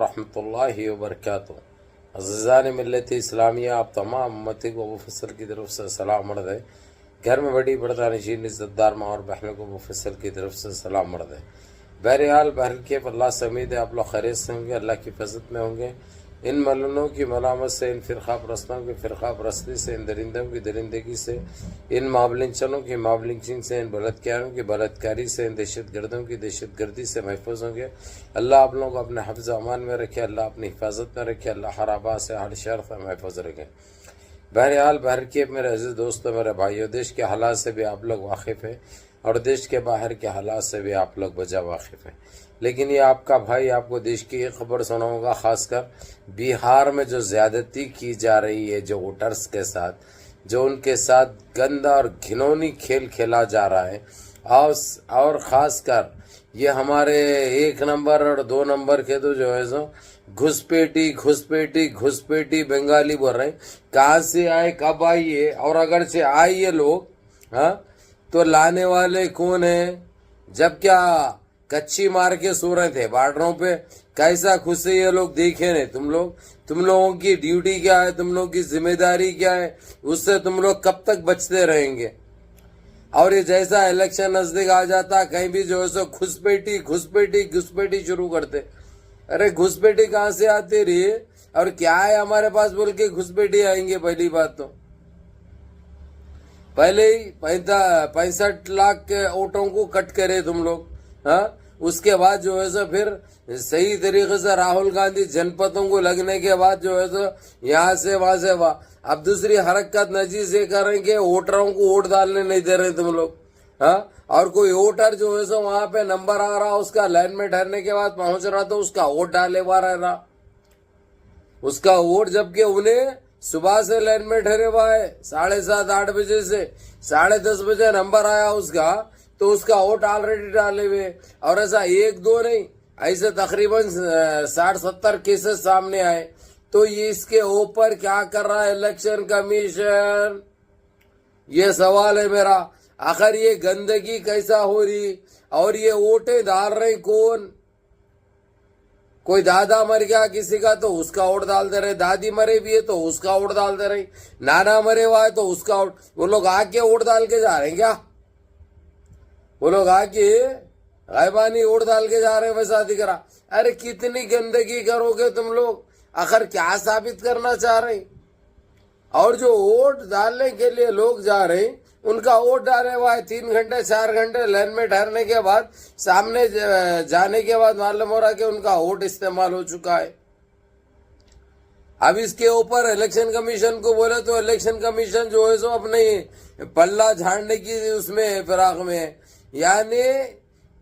ورحمۃ اللہ وبرکاتہ۔ عزیزان ملت اسلامیہ، آپ تمام امتی کو ابو فصل کی طرف سے سلام مرد ہے۔ گھر میں بڑی پردہ نشین عزت دار ماں اور بہنوں کو ابو فصل کی طرف سے سلام مرد ہے۔ بہرحال بہر کے اللہ سے امید ہے آپ لوگ خیریت سے ہوں گے، اللہ کی فضل میں ہوں گے۔ ان ملنوں کی ملامت سے، ان فرقہ پرستوں کی فرقہ پرستی سے، ان درندوں کی درندگی سے، ان مابلنچنوں کی مابلنچنگ سے، ان بلدکاروں کی بلدکاری سے، ان دہشت گردوں کی دہشت گردی سے محفوظ ہوں گے۔ اللہ آپ لوگوں کو اپنے حفظ و امان میں رکھے، اللہ اپنی حفاظت میں رکھے، اللہ ہر آبا سے ہر شر سے محفوظ رکھے۔ بہرحال بہر کے میرے عزیز دوستوں، میرے بھائیوں، دیش کے حالات سے بھی آپ لوگ واقف ہیں اور دیش کے باہر کے حالات سے بھی آپ لوگ بجا واقف ہیں، لیکن یہ آپ کا بھائی آپ کو دیش کی ایک خبر سناؤں گا، خاص کر بہار میں جو زیادتی کی جا رہی ہے، جو ووٹرز کے ساتھ، جو ان کے ساتھ گندا اور گھنونی کھیل کھیلا جا رہا ہے، اور خاص کر یہ ہمارے 1 نمبر اور 2 نمبر کے تو جو ہے سو گھسپیٹی بنگالی بول رہے ہیں، کہاں سے آئے، کب آئیے، اور اگر سے آئیے لوگ تو لانے والے کون ہیں؟ جب کیا کچی مار کے سو رہے تھے بارڈروں پہ، کیسا خوش سے یہ لوگ دیکھے نہیں؟ تم لوگوں کی ڈیوٹی کیا ہے، تم لوگوں کی ذمہ داری کیا ہے، اس سے تم لوگ کب تک بچتے رہیں گے؟ اور یہ جیسا الیکشن نزدیک آ جاتا، کہیں بھی جو ہے سو گھسپیٹی شروع کرتے۔ ارے گھسپیٹی کہاں سے آتی رہی اور کیا ہے ہمارے پاس بول کے گھسپیٹی آئیں گے؟ پہلی بات تو پہلے ہی 65 لاکھ کے ووٹوں کو کٹ کرے تم لوگ، اس کے بعد جو ہے سو پھر صحیح طریقے سے راہل گاندھی جنپدوں کو لگنے کے بعد جو ہے سو یہاں سے وہاں سے وہاں، اب دوسری حرکت نجی سے کریں کہ ووٹروں کو ووٹ ڈالنے نہیں دے رہے تم لوگ، اور کوئی ووٹر جو ہے سو وہاں پہ نمبر آ رہا، اس کا لائن میں ٹھہرنے کے بعد پہنچ رہا تو اس کا ووٹ ڈالے ہوا رہا، اس کا ووٹ، جبکہ انہیں صبح سے لائن میں ٹھہرے ہوا ہے، 7:30-8 بجے سے 10:30 بجے نمبر آیا اس کا، تو اس کا ووٹ آلریڈی ڈالے ہوئے، اور ایسا 1-2 نہیں، ایسے تقریباً 60-70 کیسز سامنے آئے۔ تو یہ اس کے اوپر کیا کر رہا ہے الیکشن کمیشن؟ یہ سوال ہے میرا، آخر یہ گندگی کیسا ہو رہی، اور یہ ووٹیں ڈال رہے کون؟ کوئی دادا مر گیا کسی کا تو اس کا ووٹ ڈال دے رہے، دادی مرے بھی ہے تو اس کا ووٹ ڈال دے رہے، نانا مرے ہوا ہے تو اس کا ووٹ، وہ لوگ آ کے ووٹ ڈال کے جا رہے ہیں کیا؟ وہ لوگ آ کے غیبانی ووٹ ڈال کے جا رہے ہیں ویسا دکھ رہا۔ ارے کتنی گندگی کرو گے تم لوگ؟ آخر کیا ثابت کرنا چاہ رہے ہیں؟ اور جو ووٹ ڈالنے کے لیے لوگ جا رہے ہیں، ان کا ووٹ ڈالے ہوا ہے، 3 گھنٹے 4 گھنٹے لائن میں ٹھہرنے کے بعد، سامنے جانے کے بعد معلوم ہو رہا کہ ان کا ووٹ استعمال ہو چکا ہے۔ اب اس کے اوپر الیکشن کمیشن کو بولے تو الیکشن کمیشن جو ہے سو اپنے پلہ جھاڑنے کی اس میں فراق میں ہے، یعنی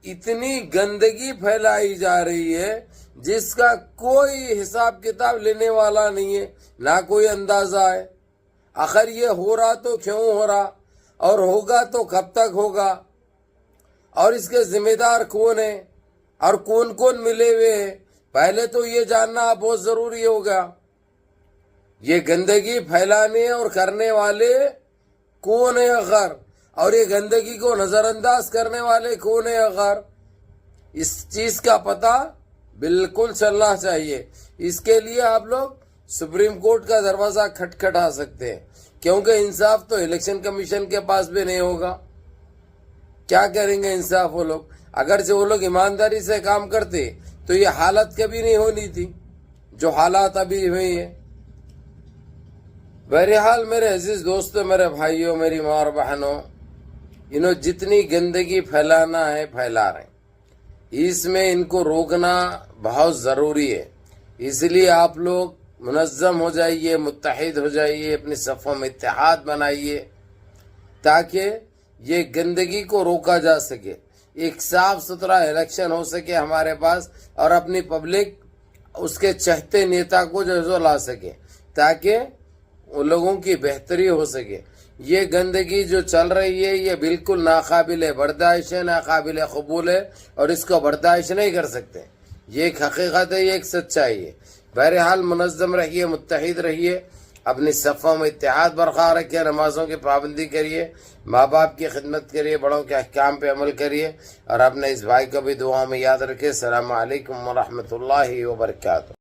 اتنی گندگی پھیلائی جا رہی ہے جس کا کوئی حساب کتاب لینے والا نہیں ہے، نہ کوئی اندازہ ہے۔ آخر یہ ہو رہا تو کیوں ہو رہا، اور ہوگا تو کب تک ہوگا، اور اس کے ذمہ دار کون ہیں، اور کون کون ملے ہوئے ہیں؟ پہلے تو یہ جاننا بہت ضروری ہوگا، یہ گندگی پھیلانے اور کرنے والے کون ہیں آخر، اور یہ گندگی کو نظر انداز کرنے والے کون ہیں آخر؟ اس چیز کا پتہ بالکل چلنا چاہیے۔ اس کے لیے آپ لوگ سپریم کورٹ کا دروازہ کھٹکھٹا سکتے ہیں، کیونکہ انصاف تو الیکشن کمیشن کے پاس بھی نہیں ہوگا۔ کیا کریں گے انصاف وہ لوگ؟ اگرچہ وہ لوگ ایمانداری سے کام کرتے تو یہ حالت کبھی نہیں ہونی تھی جو حالات ابھی ہوئی ہیں۔ بہرحال میرے عزیز دوستوں، میرے بھائیوں، میری ماں اور بہنوں، انہوں جتنی گندگی پھیلانا ہے پھیلا رہے ہیں، اس میں ان کو روکنا بہت ضروری ہے۔ اس لیے آپ لوگ منظم ہو جائیے، متحد ہو جائیے، اپنی صفوں میں اتحاد بنائیے تاکہ یہ گندگی کو روکا جا سکے، ایک صاف ستھرا الیکشن ہو سکے ہمارے پاس، اور اپنی پبلک اس کے چہتے نیتا کو جو لا سکے تاکہ ان لوگوں کی بہتری ہو سکے۔ یہ گندگی جو چل رہی ہے یہ بالکل ناقابل برداشت ہے، ناقابل قبول ہے، اور اس کو برداشت نہیں کر سکتے۔ یہ ایک حقیقت ہے، یہ ایک سچائی ہے۔ بہرحال منظم رہیے، متحد رہیے، اپنی صفوں میں اتحاد برقرار رکھیے، نمازوں کی پابندی کریے، ماں باپ کی خدمت کریے، بڑوں کے احکام پہ عمل کریے، اور اپنے اس بھائی کو بھی دعا میں یاد رکھیے۔ السلام علیکم ورحمۃ اللہ وبرکاتہ۔